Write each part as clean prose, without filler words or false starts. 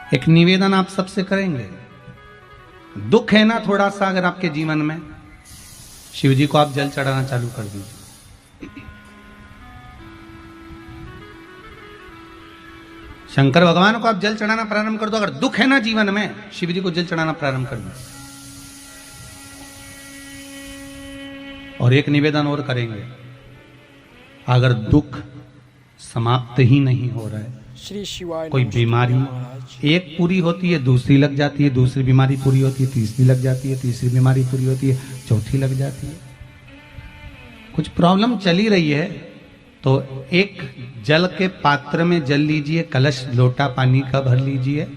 एक निवेदन आप सबसे करेंगे, दुख है ना थोड़ा सा अगर आपके जीवन में, शिव जी को आप जल चढ़ाना चालू कर दीजिए। शंकर भगवान को आप जल चढ़ाना प्रारंभ कर दो। अगर दुख है ना जीवन में, शिव जी को जल चढ़ाना प्रारंभ कर दो। और एक निवेदन और करेंगे, अगर दुख समाप्त ही नहीं हो रहा है, श्री शिवाय, कोई बीमारी एक पूरी होती है, दूसरी लग जाती है, दूसरी बीमारी पूरी होती है, तीसरी लग जाती है, तीसरी बीमारी पूरी होती है, चौथी लग जाती है, कुछ प्रॉब्लम चली रही है, तो एक जल के पात्र में जल लीजिए, कलश लोटा पानी का भर लीजिए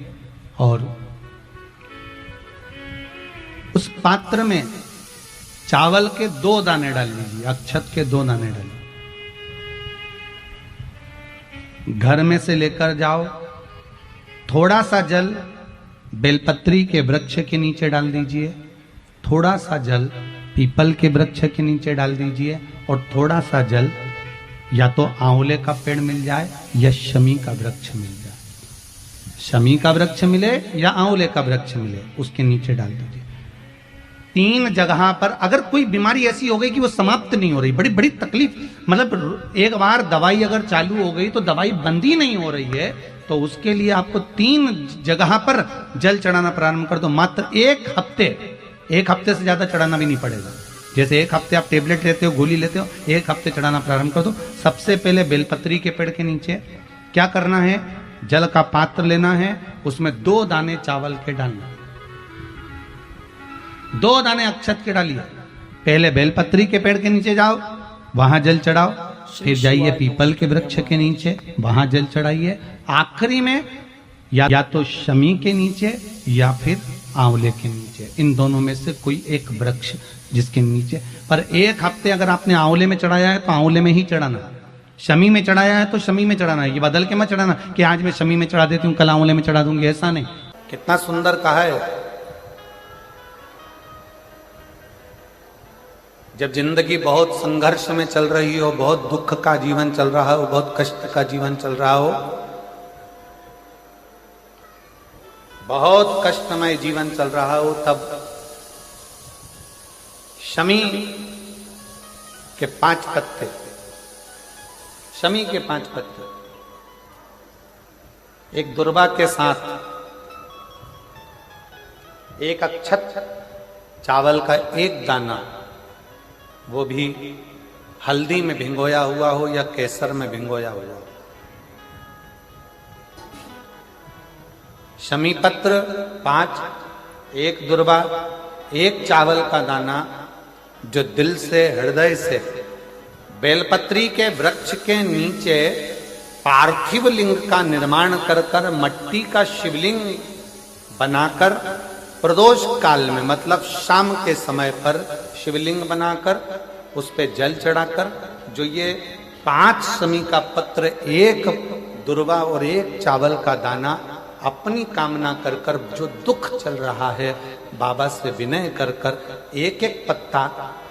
और उस पात्र में चावल के 2 दाने डाल लीजिए, अक्षत के 2 दाने डालिए। घर में से लेकर जाओ, थोड़ा सा जल बेलपत्री के वृक्ष के नीचे डाल दीजिए, थोड़ा सा जल पीपल के वृक्ष के नीचे डाल दीजिए और थोड़ा सा जल या तो आंवले का पेड़ मिल जाए या शमी का वृक्ष मिल जाए, शमी का वृक्ष मिले या आंवले का वृक्ष मिले, उसके नीचे डाल दीजिए। 3 जगह पर अगर कोई बीमारी ऐसी हो गई कि वो समाप्त नहीं हो रही, बड़ी बड़ी तकलीफ, मतलब एक बार दवाई अगर चालू हो गई तो दवाई बंद ही नहीं हो रही है, तो उसके लिए आपको 3 जगह पर जल चढ़ाना प्रारंभ कर दो। मात्र 1 हफ्ते से ज्यादा चढ़ाना भी नहीं पड़ेगा। जैसे 1 हफ्ते आप टेबलेट लेते हो, गोली लेते हो, 1 हफ्ते चढ़ाना प्रारंभ कर दो। सबसे पहले बेलपत्री के पेड़ के नीचे क्या करना है, जल का पात्र लेना है, उसमें 2 दाने चावल के डालना, 2 दाने अक्षत के डालिए। पहले बेलपत्री के पेड़ के नीचे जाओ, वहां जल चढ़ाओ, फिर जाइए पीपल के वृक्ष के नीचे, वहां जल चढ़ाइए। आखिरी में या तो शमी के नीचे या फिर आंवले के नीचे, इन दोनों में से कोई एक वृक्ष जिसके नीचे। पर 1 हफ्ते अगर आपने आंवले में चढ़ाया है तो आंवले में ही चढ़ाना, शमी में चढ़ाया है तो शमी में चढ़ाना है। ये बदल के मत चढ़ाना कि आज मैं शमी में चढ़ा देती हूँ, कल आंवले में चढ़ा दूंगी, ऐसा नहीं। कितना सुंदर कहा है, जब जिंदगी बहुत संघर्ष में चल रही हो, बहुत दुख का जीवन चल रहा हो, बहुत कष्ट का जीवन चल रहा हो, बहुत कष्टमय जीवन चल रहा हो, तब शमी के 5 पत्ते, शमी के 5 पत्ते एक दुर्वा के साथ, एक अक्षत चावल का 1 दाना, वो भी हल्दी में भिंगोया हुआ हो या केसर में भिंगोया हुआ हो, शमी पत्र 5, 1 दुर्वा, 1 चावल का दाना, जो दिल से हृदय से बेलपत्री के वृक्ष के नीचे पार्थिव लिंग का निर्माण कर कर मट्टी का शिवलिंग बनाकर प्रदोष काल में, मतलब शाम के समय पर शिवलिंग बनाकर उस पे जल चढ़ाकर, जो ये 5 शमी का पत्र, 1 दुर्वा और 1 चावल का दाना, अपनी कामना कर कर जो दुख चल रहा है बाबा से विनय कर कर 1-1 पत्ता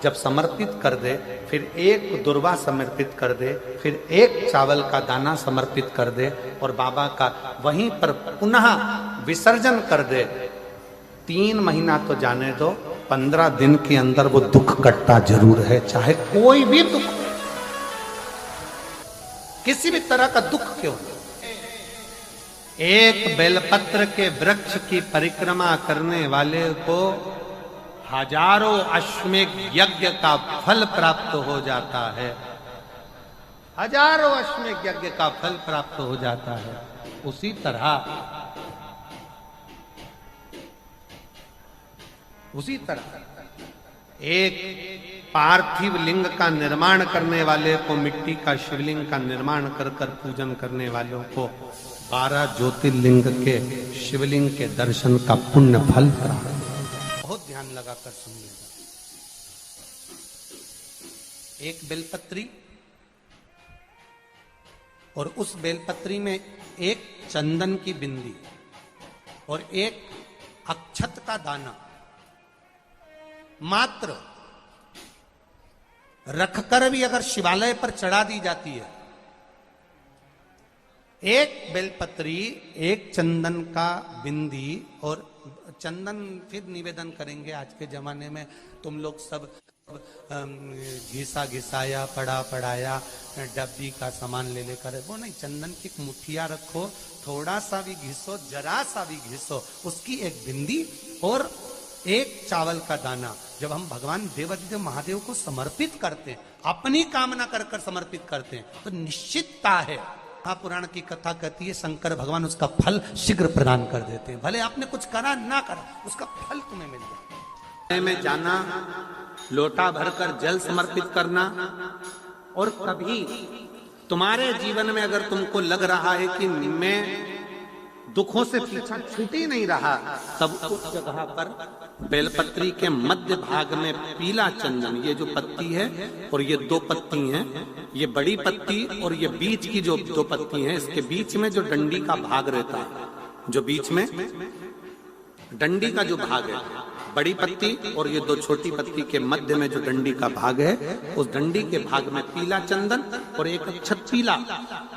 जब समर्पित कर दे, फिर 1 दुर्वा समर्पित कर दे, फिर 1 चावल का दाना समर्पित कर दे और बाबा का वहीं पर पुनः विसर्जन कर दे, 3 महीना तो जाने दो, 15 दिन के अंदर वो दुख कटता जरूर है, चाहे कोई भी दुख, किसी भी तरह का दुख क्यों। 1 बेलपत्र के वृक्ष की परिक्रमा करने वाले को हजारों अश्वमेध यज्ञ का फल प्राप्त हो जाता है, हजारों अश्वमेध यज्ञ का फल प्राप्त हो जाता है। उसी तरह एक पार्थिव लिंग का निर्माण करने वाले को, मिट्टी का शिवलिंग का निर्माण कर कर पूजन करने वालों को 12 ज्योतिर्लिंग के शिवलिंग के दर्शन का पुण्य फल प्राप्त। बहुत ध्यान लगाकर सुनिएगा। एक बेलपत्री और उस बेलपत्री में 1 चंदन की बिंदी और 1 अक्षत का दाना मात्र रखकर भी अगर शिवालय पर चढ़ा दी जाती है एक बेलपत्री, एक चंदन का बिंदी, और चंदन फिर निवेदन करेंगे। आज के जमाने में तुम लोग सब घिसा घिसाया, पड़ा पड़ाया, डब्बी का सामान ले लेकर, वो नहीं, चंदन की एक मुठिया रखो, थोड़ा सा भी घिसो, जरा सा भी घिसो, उसकी एक बिंदी और एक चावल का दाना जब हम भगवान देवाधिदेव महादेव को समर्पित करते हैं, अपनी कामना कर कर समर्पित करते हैं, तो निश्चितता है, पुराण की कथा कहती है शंकर भगवान उसका फल शीघ्र प्रदान कर देते हैं। भले आपने कुछ करा ना करा, उसका फल तुम्हें मिल जाए। में जाना, लोटा भरकर जल समर्पित करना, और कभी तुम्हारे जीवन में अगर तुमको लग रहा है कि मैं दुखों से पीछा छूट ही नहीं रहा, तब उस जगह पर बेलपत्री के मध्य भाग में पीला चंदन, ये जो पत्ती है और ये दो पत्ती हैं, ये बड़ी पत्ती और ये बीच की जो दो पत्ती हैं, इसके बीच में जो डंडी का भाग रहता है, जो बीच में डंडी का जो भाग है, बड़ी पत्ती और ये दो छोटी पत्ती के मध्य में जो डंडी का भाग है, उस डंडी के भाग में पीला चंदन और एक अक्षत पीला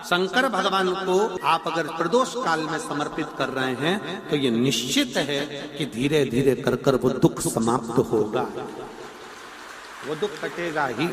शंकर भगवान को आप अगर प्रदोष काल में समर्पित कर रहे हैं, तो ये निश्चित है कि धीरे धीरे कर कर वो दुख समाप्त होगा, वो दुख कटेगा ही।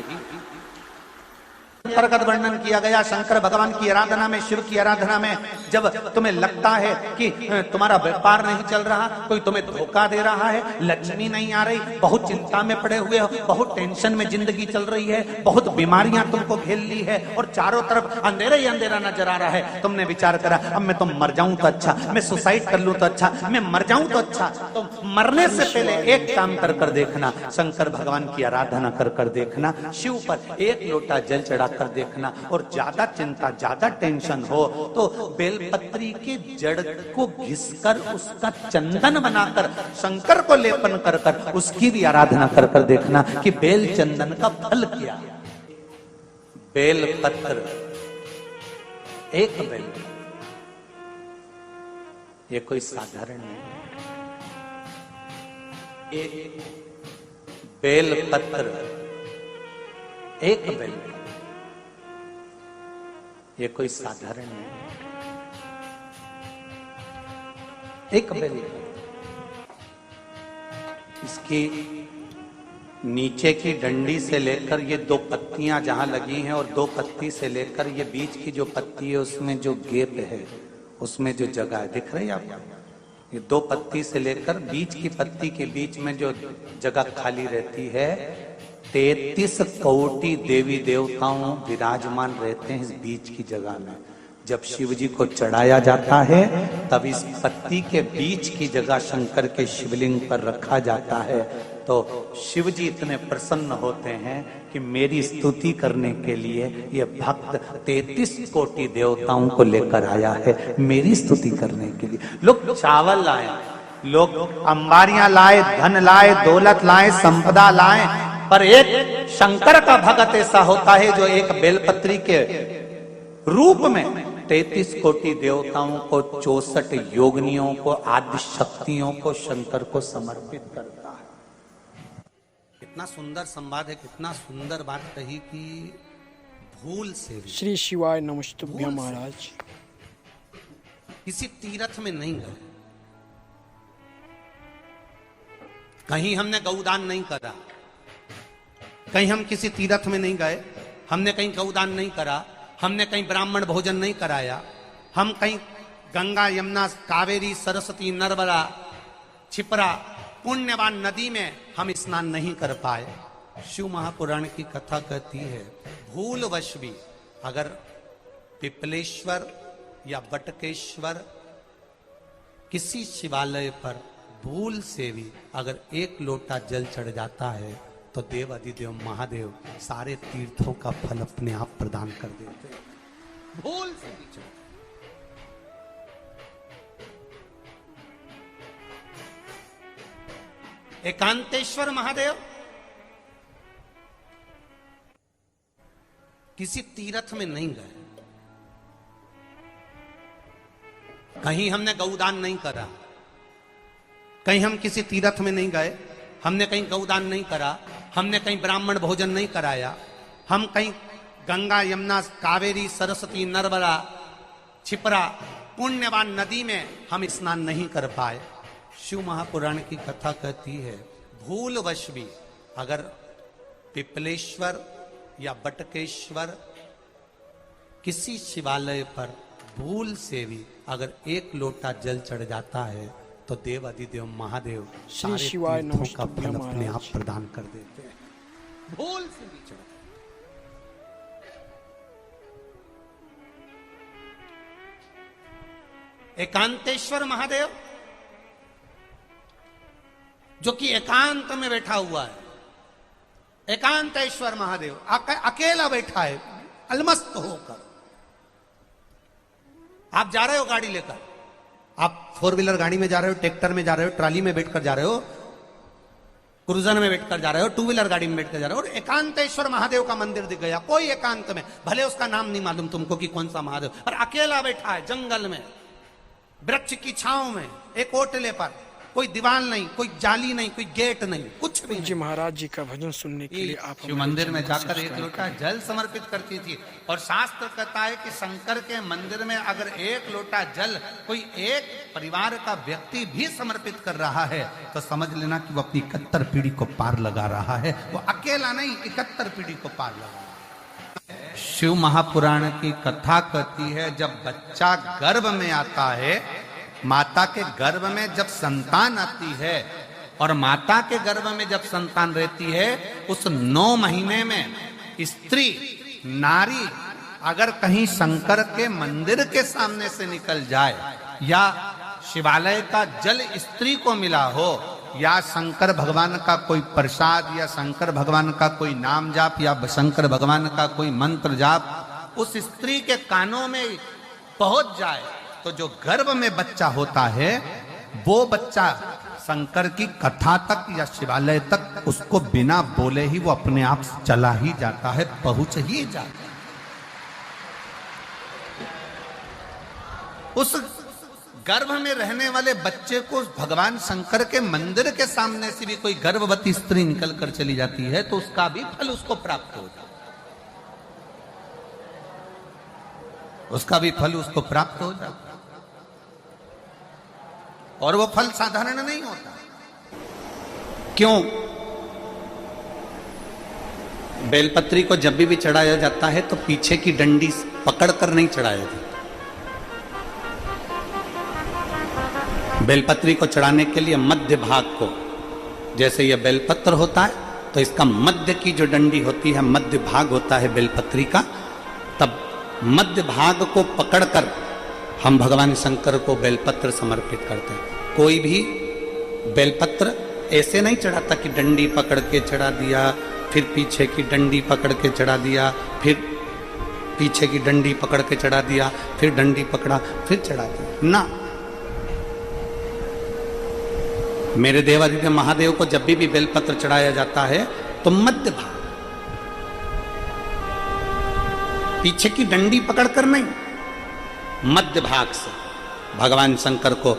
प्रगत वर्णन किया गया शंकर भगवान की आराधना में, शिव की आराधना में, जब तुम्हें लगता है कि तुम्हारा व्यापार नहीं चल रहा, कोई तुम्हें धोखा दे रहा है, लक्ष्मी नहीं आ रही, बहुत चिंता में पड़े हुए हो, बहुत टेंशन में जिंदगी चल रही है, बहुत बीमारियां तुमको घेर ली है और चारों तरफ अंधेरा ही अंधेरा नजर आ रहा है, तुमने विचार करा अब मैं तो मर जाऊं तो अच्छा, मैं सुसाइड कर लूं तो अच्छा, मैं मर जाऊं तो अच्छा, तो मरने से पहले एक काम कर कर देखना, शंकर भगवान की आराधना कर कर देखना, शिव पर एक लोटा जल चढ़ा कर देखना, और ज्यादा चिंता, ज्यादा टेंशन हो तो बेलपत्री के जड़ को घिसकर उसका चंदन बनाकर शंकर को लेपन कर कर उसकी भी आराधना कर कर देखना कि बेल चंदन का फल क्या। बेलपत्र, एक बेल, ये कोई साधारण नहीं, एक बेलपत्र, एक बेल, ये कोई साधारण नहीं, एक बेल। इसकी नीचे की डंडी से लेकर ये दो पत्तियां जहां लगी हैं, और दो पत्ती से लेकर ये बीच की जो पत्ती है उसमें जो गैप है, उसमें जो जगह है, दिख रही है आपको, ये दो पत्ती से लेकर बीच की पत्ती के बीच में जो जगह खाली रहती है, 33 कोटि देवी देवताओं विराजमान रहते हैं इस बीच की जगह में। जब शिव जी को चढ़ाया जाता है तब इस पत्ती के बीच की जगह शंकर के शिवलिंग पर रखा जाता है, तो शिव जी इतने प्रसन्न होते हैं कि मेरी स्तुति करने के लिए ये भक्त 33 कोटि देवताओं को लेकर आया है, मेरी स्तुति करने के लिए। लोग चावल लाए, लोग अंबारियां लाए, धन लाए, दौलत लाए, संपदा लाए, पर एक शंकर का भगत ऐसा होता है जो एक बेलपत्री के रूप में 33 कोटि देवताओं को, 64 योगिनियों को, आदि शक्तियों को शंकर को समर्पित करता है। कितना सुंदर संवाद है, कितना सुंदर बात कही कि भूल से भी, श्री शिवाय नमस्तुभ्यं महाराज, किसी तीर्थ में नहीं गए, कहीं हमने गौदान नहीं करा, कहीं हम किसी तीर्थ में नहीं गए, हमने कहीं गौदान नहीं करा, हमने कहीं ब्राह्मण भोजन नहीं कराया, हम कहीं गंगा यमुना कावेरी सरस्वती नर्मदा छिपरा पुण्यवान नदी में हम स्नान नहीं कर पाए। शिव महापुराण की कथा कहती है भूलवश भी अगर पिपलेश्वर या बटकेश्वर किसी शिवालय पर भूल से भी अगर एक लोटा जल चढ़ जाता है तो देव अधिदेव महादेव सारे तीर्थों का फल अपने आप प्रदान कर देते हैं। भूल से भी चढ़, एकांतेश्वर महादेव किसी तीर्थ में नहीं गए, कहीं हमने गौदान नहीं करा, कहीं हम किसी तीर्थ में नहीं गए, हमने कहीं गौदान नहीं करा, हमने कहीं ब्राह्मण भोजन नहीं कराया, हम कहीं गंगा यमुना कावेरी सरस्वती नर्मदा छिपरा पुण्यवान नदी में हम स्नान नहीं कर पाए। शिव महापुराण की कथा कहती है भूलवश भी अगर पिपलेश्वर या बटकेश्वर किसी शिवालय पर भूल से भी अगर एक लोटा जल चढ़ जाता है तो देव अधिदेव महादेव श्री सारे शिवाय तीर्थों का नमस्तुभ्यं फल अपने आप महाराज। प्रदान कर देते हैं। भूल से भी चढ़ एकांतेश्वर महादेव जो कि एकांत में बैठा हुआ है, एकांतेश्वर महादेव अकेला बैठा है अलमस्त होकर। आप जा रहे हो गाड़ी लेकर, आप 4 व्हीलर गाड़ी में जा रहे हो, ट्रैक्टर में जा रहे हो, ट्राली में बैठकर जा रहे हो, क्रूजर में बैठकर जा रहे हो, 2 व्हीलर गाड़ी में बैठकर जा रहे हो, और एकांतेश्वर महादेव का मंदिर दिख गया कोई एकांत में, भले उसका नाम नहीं मालूम तुमको कि कौन सा महादेव, और अकेला बैठा है जंगल में वृक्ष की छांव में एक ओटले पर, कोई दीवार नहीं, कोई जाली नहीं, कोई गेट नहीं, कुछ भी जी नहीं। महाराज जी का भजन सुनने के लिए आप शिव मंदिर में जाकर एक लोटा जल समर्पित करती थी। और शास्त्र कहता है कि शंकर के मंदिर में अगर एक लोटा जल कोई एक परिवार का व्यक्ति भी समर्पित कर रहा है तो समझ लेना कि वो अपनी 71 पीढ़ी को पार लगा रहा है। वो अकेला नहीं, 71 पीढ़ी को पार लगा रहा है। शिव महापुराण की कथा कहती है जब बच्चा गर्भ में आता है, माता के गर्भ में जब संतान आती है और माता के गर्भ में जब संतान रहती है, उस 9 महीने में स्त्री नारी अगर कहीं शंकर के मंदिर के सामने से निकल जाए या शिवालय का जल स्त्री को मिला हो या शंकर भगवान का कोई प्रसाद या शंकर भगवान का कोई नाम जाप या शंकर भगवान का कोई मंत्र जाप उस स्त्री के कानों में पहुंच जाए तो जो गर्भ में बच्चा होता है वो बच्चा शंकर की कथा तक या शिवालय तक उसको बिना बोले ही वो अपने आप चला ही जाता है, पहुंच ही जाता है। उस गर्भ में रहने वाले बच्चे को भगवान शंकर के मंदिर के सामने से भी कोई गर्भवती स्त्री निकल कर चली जाती है तो उसका भी फल उसको प्राप्त हो जाता है, उसका भी फल उसको प्राप्त हो जाता है। और वो फल साधारण नहीं होता। क्यों? बेलपत्री को जब भी चढ़ाया जाता है तो पीछे की डंडी पकड़कर नहीं चढ़ाया जाता। बेलपत्री को चढ़ाने के लिए मध्य भाग को, जैसे यह बेलपत्र होता है तो इसका मध्य की जो डंडी होती है, मध्य भाग होता है बेलपत्री का, तब मध्य भाग को पकड़कर हम भगवान शंकर को बेलपत्र समर्पित करते हैं। कोई भी बेलपत्र ऐसे नहीं चढ़ाता कि डंडी पकड़ के चढ़ा दिया, फिर पीछे की डंडी पकड़ के चढ़ा दिया, फिर पीछे की डंडी पकड़ के चढ़ा दिया, फिर डंडी पकड़ा, फिर चढ़ा दिया ना। मेरे देवाधिदेव महादेव को जब भी बेलपत्र चढ़ाया जाता है तो मध्य भाग, पीछे की डंडी पकड़कर नहीं, मध्य भाग से भगवान शंकर को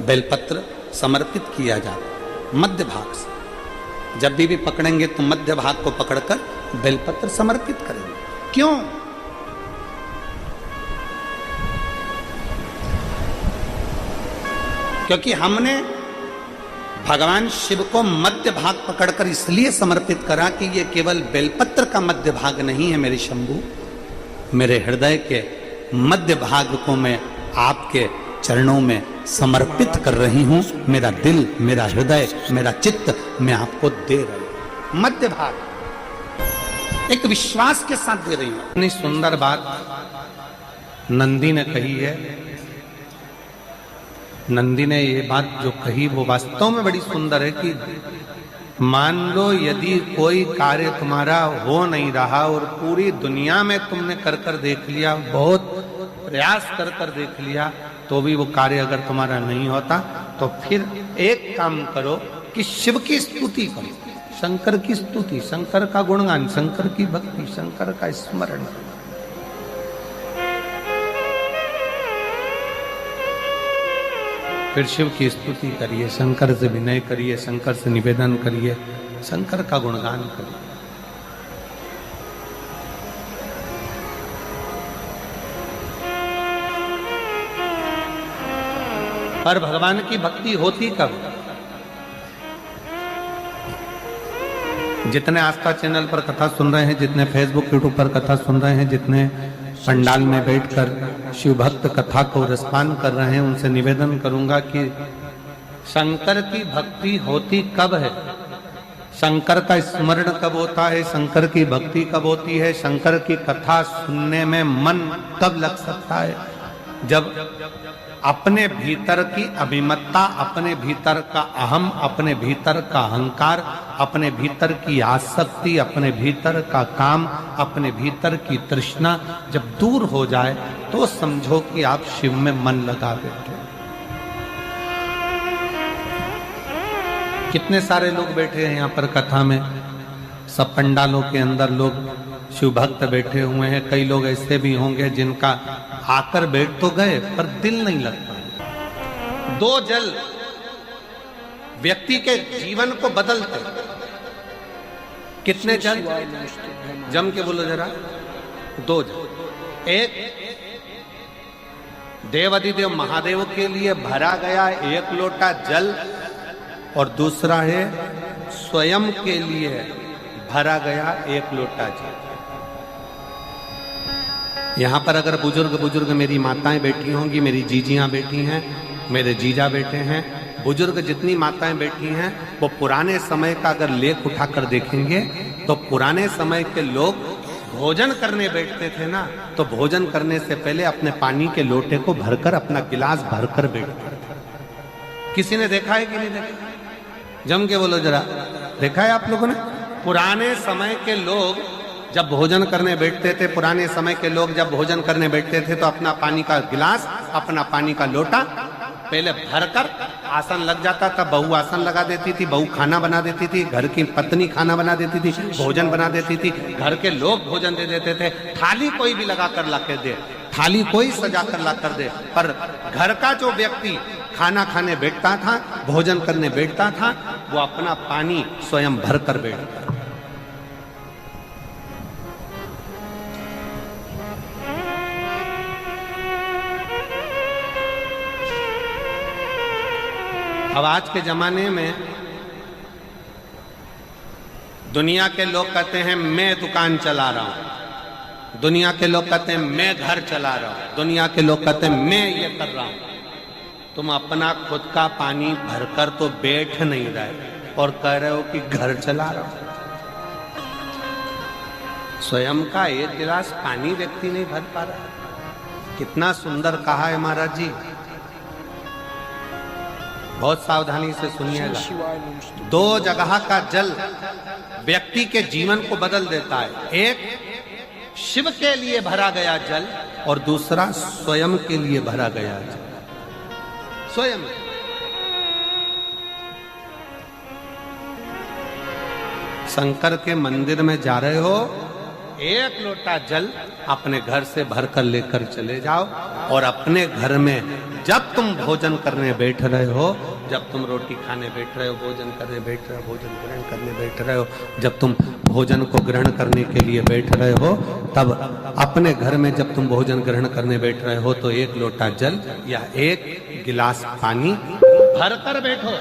बेलपत्र समर्पित किया जाता। मध्य भाग से जब भी पकड़ेंगे तो मध्य भाग को पकड़कर बेलपत्र समर्पित करेंगे। क्यों? क्योंकि हमने भगवान शिव को मध्य भाग पकड़कर इसलिए समर्पित करा कि ये केवल बेलपत्र का मध्य भाग नहीं है मेरे शंभू, मेरे हृदय के मध्य भाग को मैं आपके चरणों में समर्पित कर रही हूं। मेरा दिल, मेरा हृदय, मेरा चित्त मैं आपको दे रही हूं। मध्य भाग एक विश्वास के साथ दे रही हूं। इतनी सुंदर बात नंदी ने कही है। नंदी ने ये बात जो कही वो वास्तव में बड़ी सुंदर है कि मान लो यदि कोई कार्य तुम्हारा हो नहीं रहा और पूरी दुनिया में तुमने कर कर देख लिया, बहुत प्रयास कर कर देख लिया, तो भी वो कार्य अगर तुम्हारा नहीं होता तो फिर एक काम करो कि शिव की स्तुति करो, शंकर की स्तुति, शंकर का गुणगान, शंकर की भक्ति, शंकर का स्मरण। फिर शिव की स्तुति करिए, शंकर से विनय करिए, शंकर से निवेदन करिए, शंकर का गुणगान करिए। पर भगवान की भक्ति होती कब? जितने आस्था चैनल पर कथा सुन रहे हैं, जितने फेसबुक यूट्यूब पर कथा सुन रहे हैं, जितने पंडाल में बैठकर शिव भक्त कथा को रसपान कर रहे हैं, उनसे निवेदन करूंगा कि शंकर की भक्ति होती कब है? शंकर का स्मरण कब होता है? शंकर की भक्ति कब होती है? शंकर की कथा सुनने में मन कब लग सकता है? जब अपने भीतर की अभिमत्ता, अपने भीतर का अहम, अपने भीतर का अहंकार, अपने भीतर की आसक्ति, अपने भीतर का काम, अपने भीतर की तृष्णा जब दूर हो जाए तो समझो कि आप शिव में मन लगा बैठे। कितने सारे लोग बैठे हैं यहाँ पर कथा में, सब पंडालों के अंदर लोग शिव भक्त बैठे हुए हैं। कई लोग ऐसे भी होंगे जिनका आकर बैठ तो गए पर दिल नहीं लगता। दो जल व्यक्ति के जीवन को बदलते। कितने जल? जम के बोलो जरा। दो जल। एक देवाधिदेव महादेव के लिए भरा गया 1 लोटा जल और दूसरा है स्वयं के लिए भरा गया 1 लोटा जल। यहां पर अगर बुजुर्ग मेरी माताएं बैठी होंगी, मेरी जीजियां बैठी हैं, मेरे जीजा बैठे हैं, बुजुर्ग जितनी माताएं बैठी हैं, वो पुराने समय का अगर लेख उठाकर देखेंगे तो पुराने समय के लोग भोजन करने बैठते थे ना, तो भोजन करने से पहले अपने पानी के लोटे को भरकर, अपना गिलास भरकर बैठते थे। किसी ने देखा है कि नहीं देखा? जम के बोलो जरा। देखा है आप लोगों ने? पुराने समय के लोग जब भोजन करने बैठते थे, पुराने समय के लोग जब भोजन करने बैठते थे तो अपना पानी का गिलास, अपना पानी का लोटा पहले भरकर आसन लग जाता था। बहू आसन लगा देती थी, बहू खाना बना देती थी, घर की पत्नी खाना बना देती थी, भोजन बना देती थी, घर के लोग भोजन दे देते थे। थाली कोई भी लगा कर ला के दे, थाली कोई सजा कर ला कर दे, पर घर का जो व्यक्ति खाना खाने बैठता था, भोजन करने बैठता था, वो अपना पानी स्वयं भर कर बैठता। अब आज के जमाने में दुनिया के लोग कहते हैं मैं दुकान चला रहा हूं, दुनिया के लोग कहते हैं मैं घर चला रहा हूं, दुनिया के लोग कहते हैं मैं ये कर रहा हूं। तुम अपना खुद का पानी भरकर तो बैठ नहीं रहे और कह रहे हो कि घर चला रहा हूं। स्वयं का 1 गिलास पानी व्यक्ति नहीं भर पा रहा। कितना सुंदर कहा है महाराज जी। बहुत सावधानी से सुनिएगा। 2 जगह का जल व्यक्ति के जीवन को बदल देता है। एक शिव के लिए भरा गया जल और दूसरा स्वयं के लिए भरा गया जल। स्वयं शंकर के मंदिर में जा रहे हो, 1 लोटा जल अपने घर से भरकर लेकर चले जाओ और अपने घर में जब तुम भोजन करने बैठ रहे हो, जब तुम रोटी खाने बैठ रहे हो, भोजन करने बैठ रहे हो, भोजन ग्रहण करने बैठ रहे हो, जब तुम भोजन को ग्रहण करने के लिए बैठ रहे हो, तब अपने घर में जब तुम भोजन ग्रहण करने बैठ रहे हो तो 1 लोटा जल या 1 गिलास पानी भर कर बैठो।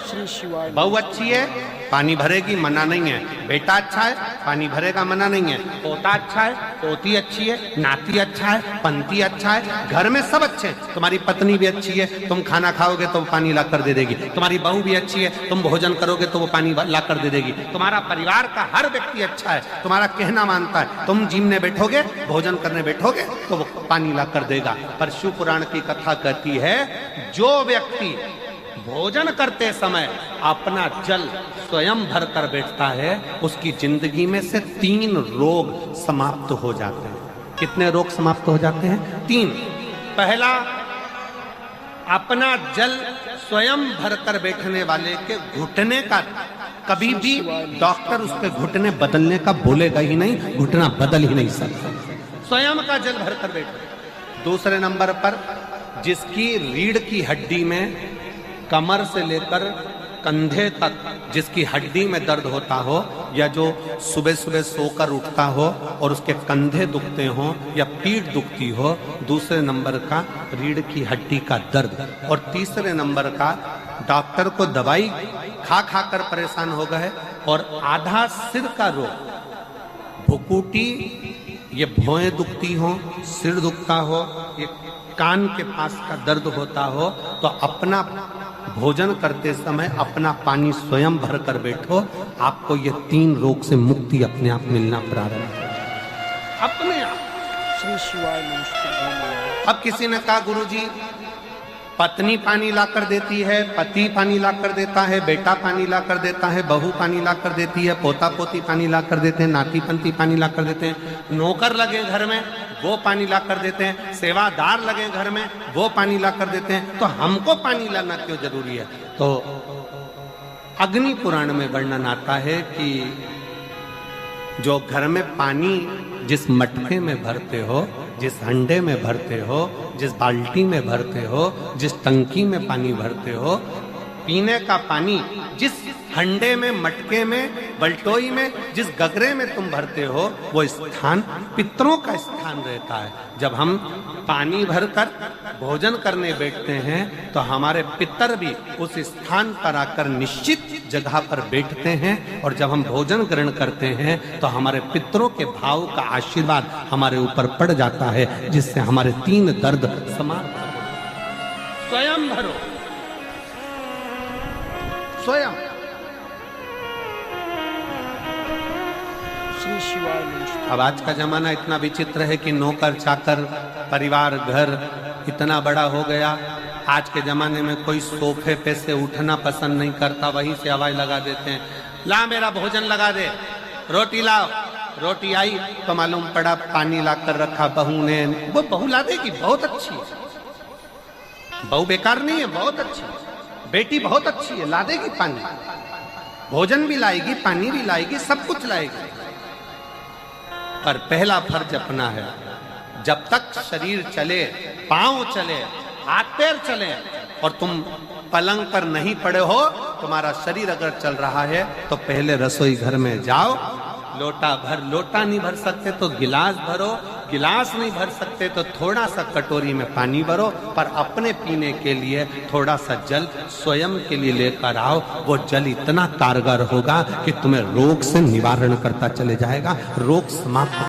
बहू अच्छी है, पानी भरेगी, मना नहीं है। बेटा अच्छा है, पानी भरेगा, मना नहीं है। पोता अच्छा है, पोती अच्छी है, नाती अच्छा है, पंती अच्छा है, घर में सब अच्छे हैं। तुम्हारी पत्नी भी अच्छी है, तुम खाना खाओगे तो वो पानी ला कर दे देगी। तुम्हारी बहू भी अच्छी है, तुम भोजन करोगे तो वो पानी ला कर दे देगी। तुम्हारा परिवार का हर व्यक्ति अच्छा है, तुम्हारा कहना मानता है। तुम जिमने बैठोगे, भोजन करने बैठोगे तो वो पानी ला कर देगा। पर शिव पुराण की कथा कहती है, जो व्यक्ति भोजन करते समय अपना जल स्वयं भर कर बैठता है, उसकी जिंदगी में से 3 रोग समाप्त हो जाते हैं। कितने रोग समाप्त हो जाते हैं? 3। पहला, अपना जल स्वयं भरकर बैठने वाले के घुटने का कभी भी डॉक्टर उसके घुटने बदलने का बोलेगा ही नहीं, घुटना बदल ही नहीं सकता। स्वयं का जल भरकर बैठे। दूसरे नंबर पर, जिसकी रीढ़ की हड्डी में कमर से लेकर कंधे तक जिसकी हड्डी में दर्द होता हो, या जो सुबह सुबह सोकर उठता हो और उसके कंधे दुखते हो या पीठ दुखती हो, दूसरे नंबर का रीढ़ की हड्डी का दर्द, और तीसरे नंबर का डॉक्टर को दवाई खा खा कर परेशान हो गए, और आधा सिर का रोग, भुकुटी, ये भौएं दुखती हो, सिर दुखता हो, ये कान के पास का दर्द होता हो, तो अपना भोजन करते समय अपना पानी स्वयं भर कर बैठो, आपको ये 3 रोग से मुक्ति अपने आप मिलना प्रारंभ होगा, अपने आप। श्री शिवाय नमस्ते। अब किसी ने कहा गुरुजी पत्नी पानी ला कर देती है, पति पानी ला कर देता है, बेटा पानी ला कर देता है, बहू पानी ला कर देती है, पोता पोती पानी ला कर देते हैं, नाती पंती पानी ला कर देते हैं, नौकर लगे घर में वो पानी ला कर देते हैं, सेवादार लगे घर में वो पानी ला कर देते हैं, तो हमको पानी लाना क्यों जरूरी है? तो अग्नि पुराण में वर्णन आता है कि जो घर में पानी जिस मटके में भरते हो, जिस हंडे में भरते हो, जिस बाल्टी में भरते हो, जिस टंकी में पानी भरते हो, पीने का पानी जिस हंडे में, मटके में, बल्टोई में, जिस गगरे में तुम भरते हो, वो स्थान पितरों का स्थान रहता है। जब हम पानी भरकर भोजन करने बैठते हैं तो हमारे पितर भी उस स्थान पर आकर निश्चित जगह पर बैठते हैं, और जब हम भोजन ग्रहण करते हैं तो हमारे पितरों के भाव का आशीर्वाद हमारे ऊपर पड़ जाता है, जिससे हमारे 3 दर्द समाप्त हो। स्वयं भरो, स्वयं। श्री शिवाय नमस्ते। अब आज का जमाना इतना विचित्र है कि नौकर चाकर, परिवार, घर इतना बड़ा हो गया। आज के जमाने में कोई सोफे पे से उठना पसंद नहीं करता, वहीं से आवाज लगा देते हैं, ला मेरा भोजन लगा दे, रोटी लाओ। रोटी आई तो मालूम पड़ा पानी ला कर रखा बहू ने। वो बहू ला देगी, बहुत अच्छी है, बहू बेकार नहीं है, बहुत अच्छी है, बेटी बहुत अच्छी है, ला देगी पानी, भोजन भी लाएगी, पानी भी लाएगी, सब कुछ लाएगी। पर पहला फर्ज अपना है, जब तक शरीर चले, पांव चले, हाथ पैर चले, और तुम पलंग पर नहीं पड़े हो, तुम्हारा शरीर अगर चल रहा है तो पहले रसोई घर में जाओ, लोटा भर, लोटा नहीं भर सकते तो गिलास भरो, गिलास नहीं भर सकते तो थोड़ा सा कटोरी में पानी भरो, पर अपने पीने के लिए थोड़ा सा जल स्वयं के लिए लेकर आओ। वो जल इतना कारगर होगा कि तुम्हें रोग से निवारण करता चले जाएगा, रोग समाप्त